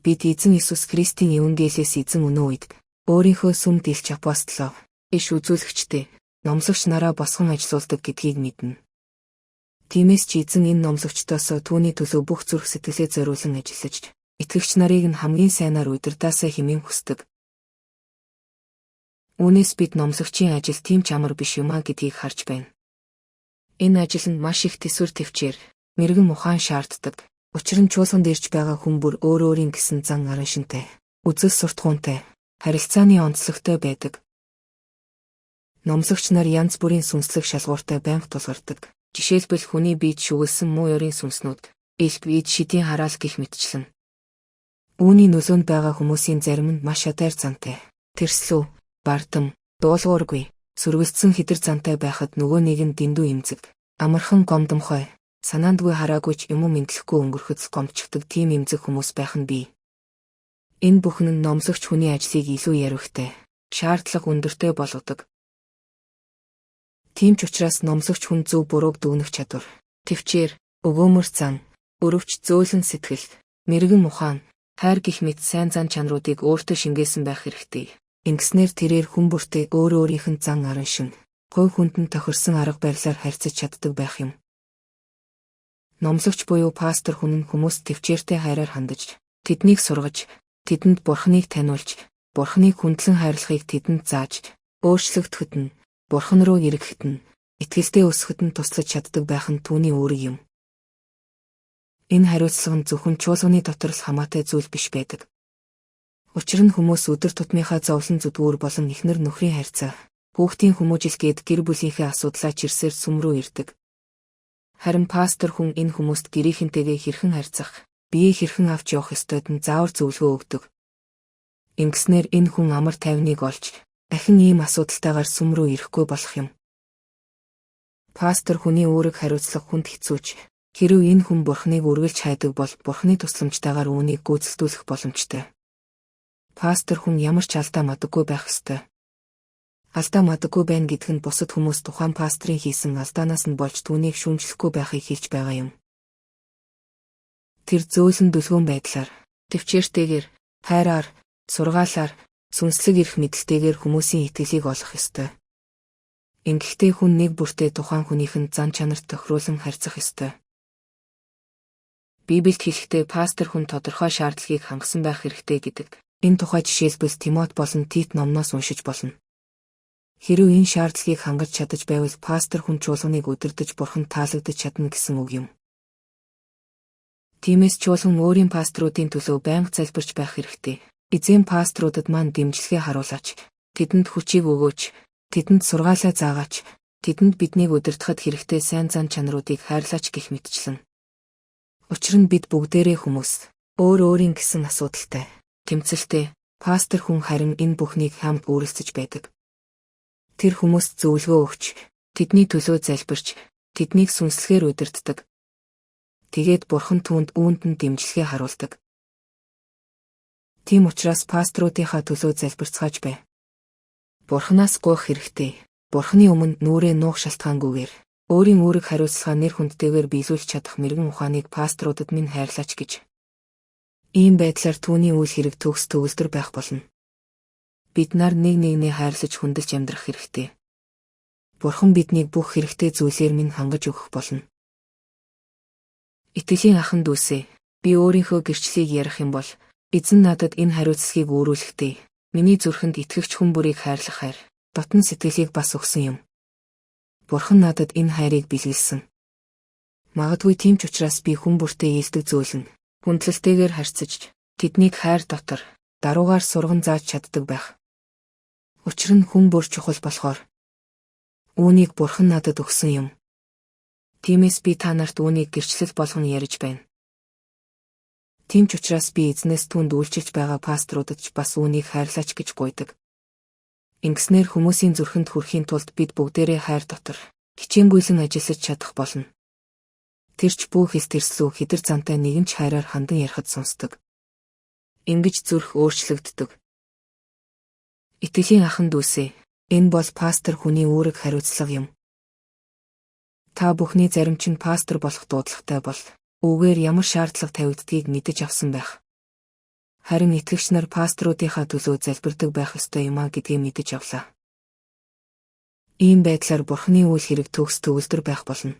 Бид эзэн Иесус Христийн Евангелиэс эзэн өнөө үед өөрийнхөө сүм дэлч апостолоо иш үзүүлэгчтэй номлогч нараа босгон ажилуулдаг гэдгийг мэднэ. Тиймээс ч эзэн энэ номлогчдоосоо түүний төлөө бүх зүрх сэтгэлээ зориулан ажиллаж, итгэгч нарыг нь хамгийн сайнаар удирдаасаа хэмээн хүсдэг. Үүнээс бид номлогчийн ажил тийм ч амар биш юмаа гэдгийг харж байна. Энэ ажил нь маш их төсвөр төвчээр, мэрэгэн ухаан шаарддаг. Учир нь чуулганд ирж байгаа хүн бүр өөрийн гэсэн зан арын шинтэй, үзэл суртахуунтай, харилцааны онцлогтой байдаг. Номлогч нар янз бүрийн сүнслэг шалгууртай байнга тулгардаг. Жишээлбэл хүний биед шүглсэн муу ёрийн сүнснүүд, элб ид шидийн хараал гэх мэтчлэн. Үүний нөлөөнд байгаа хүмүүсийн зарим нь маш адайр зантай, тэрслүү, бардам, дуулуургүй, сүргэлцсэн хидэр зантай байхад нөгөө нэг нь дэндүү эмзэг, амархан гомдомхой, санаандгүй хараагүй ч юм уу мэдлэхгүй өнгөрөхөд гомчгдөг тийм эмзэг хүмүүс байх нь бий. Энэ бүхэн нь номлогч хүний ажлыг илүү яривхтай, шаардлага өндөртэй болгодог. Тийм ч учраас номлогч хүн зөв бурууг дүгнэх чадвар, төвчээр, өгөөмөр зан, өрөвч зөөлөн сэтгэл, мэрэгэн ухаан, хайр гэх мэт сайн зан чанаруудыг өөртөө шингээсэн байх хэрэгтэй. Ингэснээр тэрээр хүн бүртээ өөрийнх нь зан арын шин, хувь хүнд нь тохирсон арга барилаар харьцаж чаддаг байх юм. Номлогч буюу пастор хүн нь хүмүүст төвчээртэй хайраар хандаж, тэднийг сургаж, тэдэнд бурхныг таниулж, бурхныг хүндлэн хайрлахыг тэдэнд зааж, өөрчлөгдөхөд нь, бурхан руу эргэхэд нь, итгэлтэй өсгөхөд нь туслаж чаддаг байх нь түүний үүрэг юм. Энэ хариуцлага нь зөвхөн чуулганы дотор л хамаатай зүйл биш байдаг. Учир нь хүмүүс өдөр тутмынхаа зовлон зүдгүүр болон эхнэр нөхрийн харьцаа, хүүхдийн хүмүүжил гээд гэр бүлийнхээ асуудлаа чирсээр сүм рүү ирдэг. Харин пастор хүн энэ хүмүүст гэрийнхэнтэйгээ хэрхэн харьцах, биеэ хэрхэн авч явах ёстойд нь заавар зөвлөгөө өгдөг. Ингэснээр энэ хүн амар тайвныг олж, дахин ийм асуудалтайгаар сүм рүү ирэхгүй болох юм. Пастор хүний үүрэг хариуцлага хүнд хэцүүч, хэрв энэ хүн бурхныг үргэлж хайдаг бол бурхны тусламжтайгаар үүнийг гүйцэлдүүлэх боломжтой. Пастор хүн ямар ч алдаа мадаггүй байх ёстой. Алдаа мадаггүй байна гэдг нь бусад хүмүүс тухайн пастрын хийсэн алдаанаас нь болж түүнийг шүүмжлэхгүй байхыг хэлж байгаа юм. Тэр зөөлөн дүлгүүн байдлаар, төвчээртэйгээр, хайраар, сургаалаар, сүнслэг эрх мэдэлтэйгээр хүмүүсийн итгэлийг олох ёстой. Ингэхдээ хүн нэг бүртээ тухайн хүнийх нь зан чанарт тохируулан харьцах ёстой. Библиэд хэлэхдээ пастор хүн тодорхой шаардлагыг хангасан байх хэрэгтэй гэдэг. Энэ тухай жишээлбэл Тимот болон Тит номноос уншиж болно. Хэрвээ энэ шаардлагыг хангаж чадаж байвал пастор хүн чуулганыг удирдах бурханд таалагдаж чадна гэсэн үг юм. Тиймээс чуулган өөрийн пасторуудын төлөө байнга залбирч байх хэрэгтэй. Эзэн пасторудад маань дэмжлэгээ харуулаач, тэдэнд хүчийг өгөөч, тэдэнд сургаалаа заагаач, тэдэнд биднийг удирдахад хэрэгтэй сайн зан чанаруудыг хайрлаач гэх мэтчлэн. Учир нь бид бүгдээрээ хүмүүс, өөрийн гэсэн асуудалтай, тэмцэлтэй, пастор хүн харин энэ бүхнийг хамт үүрэлцэж байдаг. Тэр хүмүүст зөвлөгөө өгч, тэдний төлөө залбирч, тэднийг сүнслэгээр удирддаг. Тэгээд бурхан түүнд үүнд нь дэмжлэгээ харуулдаг. Тийм учраас пасторуудынхаа төлөө залбирцгааж бай. Бурханаас гуйх хэрэгтэй. Бурханы өмнө нүрээ нуух шалтгаангүйгээр, өөрийн үүрэг хариуцлага нэр хүндтэйгээр биелүүлж чадах мэрэгэн ухааныг пасторудад минь хайрлаач гэж. Ийм байдлаар түүний үйл хэрэг төгс төгөлдөр байх болно. Бид нар нэг нэгнээ хайрлаж хүндэлж амьдрах хэрэгтэй. Бурхан биднийг бүх хэрэгтэй зүйлээр минь хангаж өгөх болно. Итгэлийн ахын дүүсээ, би өөрийнхөө гэрчлэлийг ярих юм бол, эзэн надад энэ хариуцлагыг өөрүүлэхдээ, миний зүрхэнд итгэгч хүн бүрийг хайрлах хайр, дотн сэтгэлийг бас өгсөн юм. Бурхан надад энэ хайрыг бэлгэлсэн. Магадгүй тийм ч учраас би хүн бүртээ ээлдэг зөөлөн, хүндлэлтэйгээр харьцаж, тэднийг хайр дотор, даруугаар сурган зааж чаддаг байх. Учир нь хүн бүр чухал болохоор. Үүнийг Бурхан надад өгсөн юм. Тиймээс би та нарт үүнийг гэрчлэл болгон ярьж байна. Тийм ч учраас би эзнээс түүнд үйлчилж байгаа пасторудад ч бас үүнийг хайрлаач гэж гуйдаг. Ингэснээр хүмүүсийн зүрхэнд хүрэхийн тулд бид бүгдээрээ хайр дотор, хичээнгүйлэн ажиллаж чадах болно. Тэрч бүх хэл тэрслүү хидэр зантай нэгэн ч хайраар хандан ярихад сонсдог. Ингэж зүрх өөрчлөгддөг. Итгэлийн ахын дүүсээ, энэ бол пастор хүний үүрэг хариуцлага юм. Та бүхний зарим чинь пастор болох дуудлагатай бол, үүгээр ямар шаардлага тавигддгийг мэдэж авсан байх. Харин итгэгч нар пасторуудынхаа төлөө залбирдаг байх ёстой юм а гэдгийг мэдэж авлаа. Ийм байдлаар Бурхны үйл хэрэг төгс төгөлдөр байх болно.